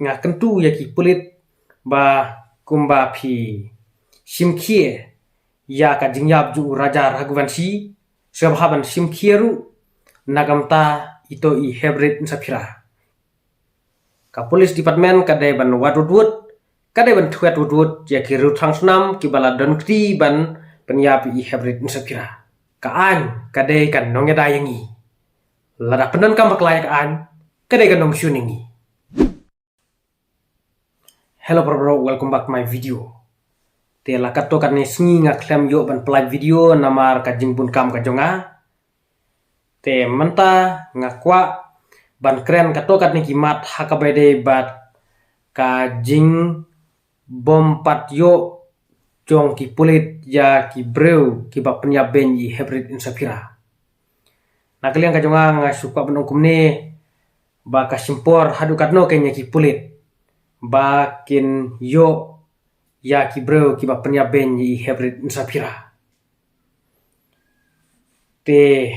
nga kentu ya ki pulit ba kumba phi simkhie ya ka jingyap ju Raja Raghuvanshi sebhaban simkhieru nagamta ito I hybrid sapira ka police department kadai ban wadudut kadai ban thuat wudut ya ki ruthang snam ki bala donkri ban penyap I hybrid sapira ka an kadai kan nongeda yangi lada penan kam baklaya ka an kadai kan nong shuningi. Hello bro, welcome back to my video. Te la kato kan ni sngi nga klem yo ban play video namar ka jingbun kam ka jonga. Te menta nga kwa ban kren kato kan ni kimat hakabede bat ka jing bom pat yo jong ki pulit ya ki breu ki ba penya ben I hybrid insapira. Na kalian ka jonga nga suka benongkum ni ba ka simpor hadu katno kenya ki pulit bakin yo ya ki bro ki ba penya ben I hybrid insapira te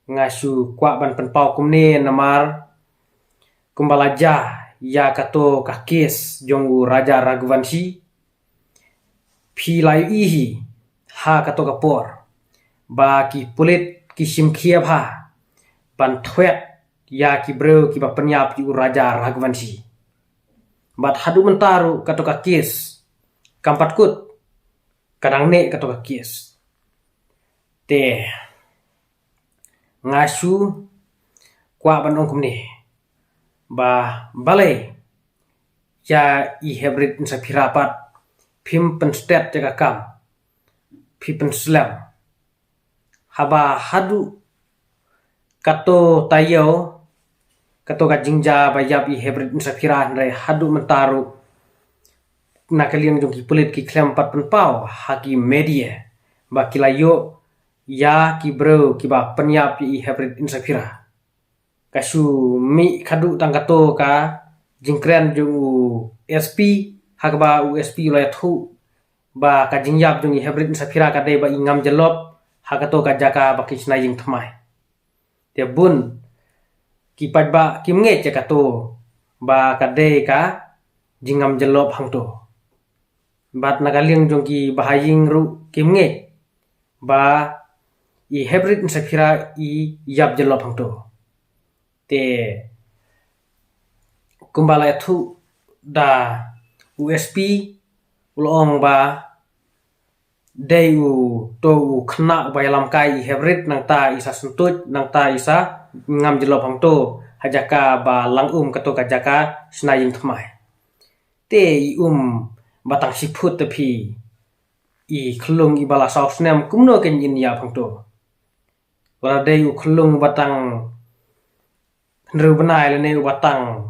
ngasu kwa ban penpau kumne namar kumbalaja ya kato ka kes jongu Raja Raghuvanshi phi layu ihi ha kato kapor ba ki pulit ki simkhia bha ban thwet ya ki bro ki ba penya pi Raja Raghuvanshi bat hadu mentaru kato ka kes kampat kut kadang ne kato ka kes te ngasu kwa ban ongkum ni ba balai ya I hybrid insapira pat phim penstet jaga kam phi penslam haba hadu kato tayo kato ka jingja bayap I hybrid insapira ndai hadu mentaru na kalian jong ki pulit ki klem pat penpau haki media ba kilayo ya ki bro ki ba penyap I hybrid insapira kasu mi khadu tangkato ka jingkren jong SP hakba USP la thu ba ka jingyap jong I hybrid insapira ka dei ba ingam jelop hakato ka jaka ba kisna ying thmai te bun ki padba kim nge chakato ba ka dei ka jingam jelop hangto bat nagaling jong ki bahaying ru kim nge ba I hybrid insapira I yap jelop hangto te kumbala thu da USP ulong ba dei u to khna ba yalam kai I hybrid nang ta isa sentut nang ta isa ngam jelop hangto hajaka ba langum kato ka jaka snaying thmai te I batang siput tapi I khlung I bala saus nem kumno ken yin ya phangto wala dei u khlung batang ndru banai le ne batang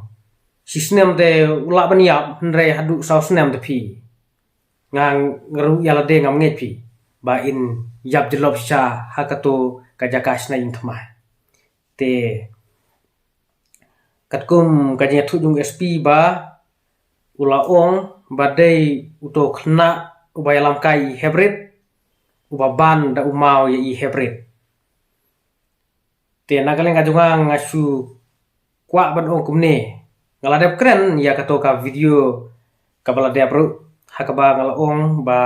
sisnem de ula baniap ndre hadu saus nem tapi ngang ngru yala de ngam nge pi ba in yap jelop sha hakato kajaka snaying thmai te katkum kanya thujung SP ba ula ong badai uto khna ubayalam kai hybrid ubaban da umau ya I hybrid te nagaleng kajunga ngasu kwa ban ong kumne ngaladep keren ya kato ka video kabala de bro hakaba ngalaong ba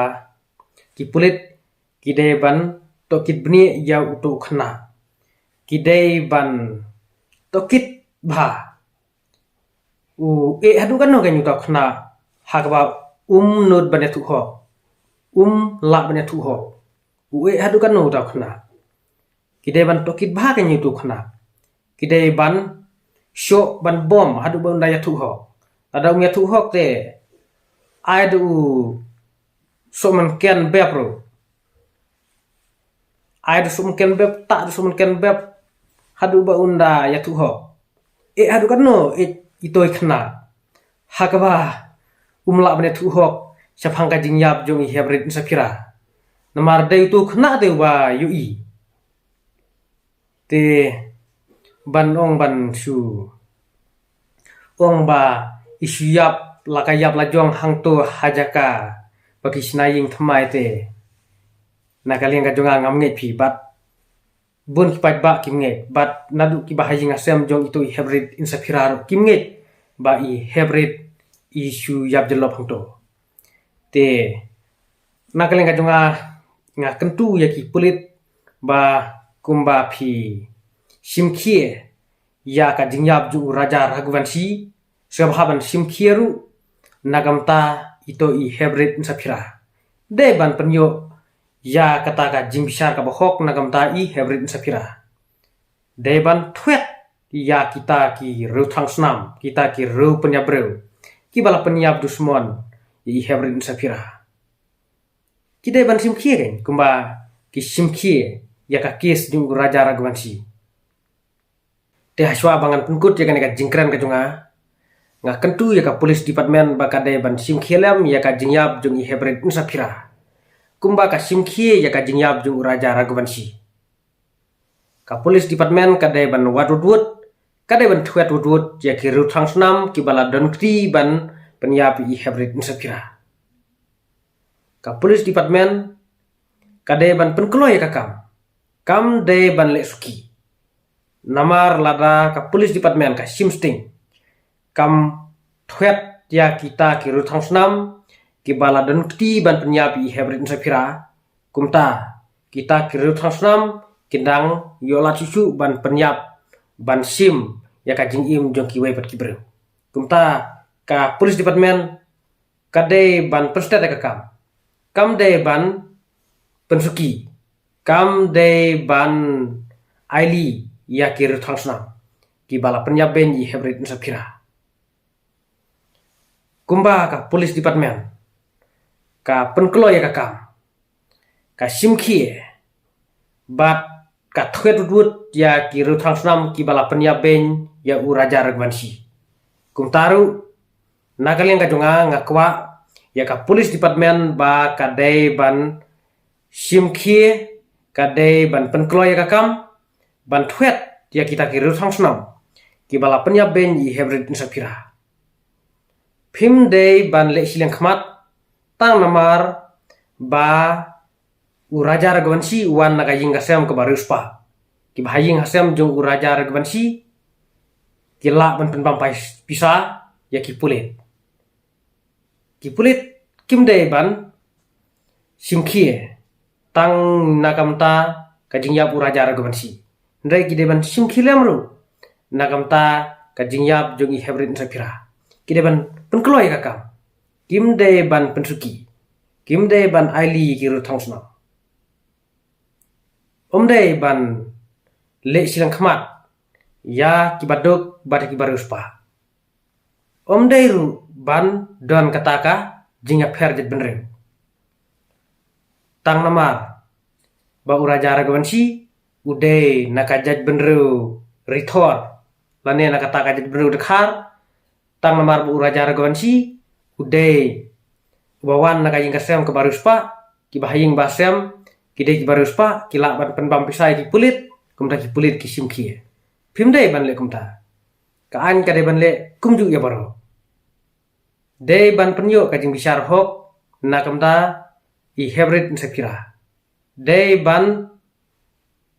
kipulit kide ban tokit bni ya uto khna kide ban tokit bha u hadu kan no kan uto khna hakaba nod bane thu ho la bane thu ho uwe hadu kan no ta khna kide ban tokit bha kan yitu khna kide ban sho ban bom hadu ban daya thu ho ada umya thu ho te ai du so man ken bepro ai du so man ken bep ta du so man ken bep hadu ba unda ya thu ho hadu kan no itoi khna hakaba umla bane thu hok chapang ka jingyap jong I hybrid insapira namar dei tu khna de wa yui te ban ong ban su ong ba isuyap lakayap la jong hangto hajaka bagi snaying thmai te nakalian ka jonga ngam nge phi bat bun ki pat ba kim nge bat nadu ki bahaying asem jong itu I hybrid insapira kim nge ba I hybrid isu yap jelop hangto te nakaleng kajunga nga kentu yaki pulit ba kumba phi simkhie ya ka jingyap ju raja Raghuvanshi sebhaban simkhieru nagamta ito I hybrid sapira de ban penyo ya kata ka jingbisar ka bohok nagamta I hybrid sapira de ban thwet ya kita ki ruthang snam kita ki ru penyabreu ki bala penyab dusmon I hybrid sapira ki de ban simkhie kan kumba ki simkhie ya ka kes ju raja Raghuvanshi te haswa bangan pungkut ya kan ka jingkran ka junga nga kentu ya ka police department ba ka de ban simkhielam ya ka jingyap jung I hybrid sapira kumba ka simkhie ya ka jingyap jung raja Raghuvanshi ka police department ka de ban wadudut ka de ban thwet wudut ya ki ruthang snam ki bala donkti ban penyap I hybrid sapira ka police department ka de ban penklo ya ka kam de ban le suki namar lada ka police department ka simsting kam thwet ya kita ki ruthang snam ki bala donkti ban penyap I hybrid sapira kumta kita ki ruthang snam kindang yola susu ban penyap ban sim ya ka jingim jong ki wei pat ki breu kumta ka police department ka de ban perstet ka kam de ban pensuki kam de ban aili ya ki ruthang snam ki bala penyap ben I hybrid sapira kumba ka police department ka penklo ya ka simkhie bat ka thwet wudut ya ki ruthang snam ki bala penyap ben ya u raja Raghuvanshi kumtaru nakaleng ka junga ngakwa ya ka police department ba ka de ban simkhie ka de ban penklo ya kam ban thwet ya kita ki ruthang snam ki bala penyap ben I hybrid sapira phim de ban le sileng khmat tang namar ba u raja Raghuvanshi wan naga ying gasem ke baruspa ki bahaying hasem jong u raja Raghuvanshi ki la ban penbam pisa ya ki pulit kim de ban simkhie tang nagamta ka jingyap u raja Raghuvanshi ndai ki de ban simkhilem ru nagamta ka jingyap jong I hybrid sapira ki de ban penklo ya kam kim de ban pensuki kim de ban aili ki ruthang snam de ban le silang khmat ya ki baduk bat ki baruspa de ru ban don kataka jinga pher jet benre tang namar ba u raja Raghuvanshi ude nakajaj benru rithor lane nakataka jet benru dekhar tang namar bu raja Raghuvanshi ude bawan nakaying kasem ke baruspa ki bahaying basem ki de ki baruspa ki la ban penbam pisai ki pulit kumta ki pulit ki simkhie phim de ban le kumta ka an ka de ban le kumju ya baro de ban penyo ka jing bisar hok na kumta I hybrid sapira de ban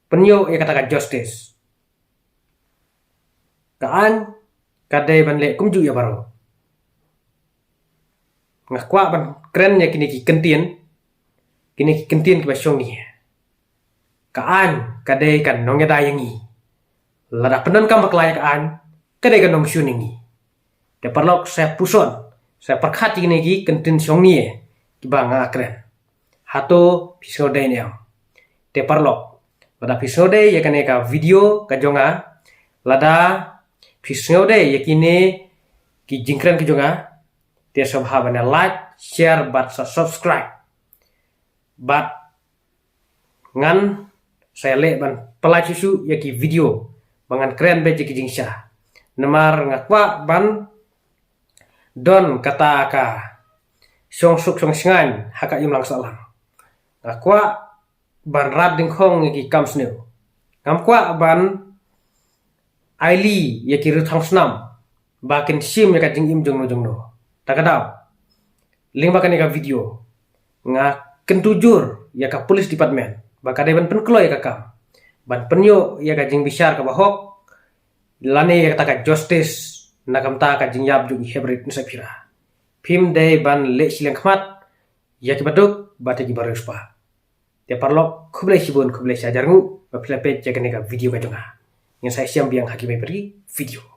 penyo ya kata justice ka an ka de ban le kumju ya baro ngakwa ban keren ya kini ki kentien ki basyong ni kaan kade kan nong ya dayangi lada penan kam baklaya kaan kade kan nong syuningi de perlok saya puson saya perkhat ini ki kentin syong ni ki banga keren hato episode ni de perlok lada episode ya kan ka video ka jonga lada episode ya kini ki jingkran ki jonga te sabhabana like share but subscribe bat ngan saya le ban pelai susu yaki video bangan keren be jeki jingsha namar ngakwa ban don kata ka song suk song singan haka yum lang salang ngakwa ban rab ding khong yaki kamsneu ngamkwa ban aili yaki ruthang snam bakin sim yaka jing im jong no takadaw lingbakan yaka video ngak kentujur ya ka police department baka ban penklo ya ka ban penyo ya ka jing bisar ka bahok lane ya ka justice nakam ta ka jingyab ju hebrit nsa phira phim de ban le sileng khmat yak baduk batagi baruspa te parlok khublai sibun khublai sajarngu ba phila page jagane ka video ka jonga yang saya siam biang hakimai beri video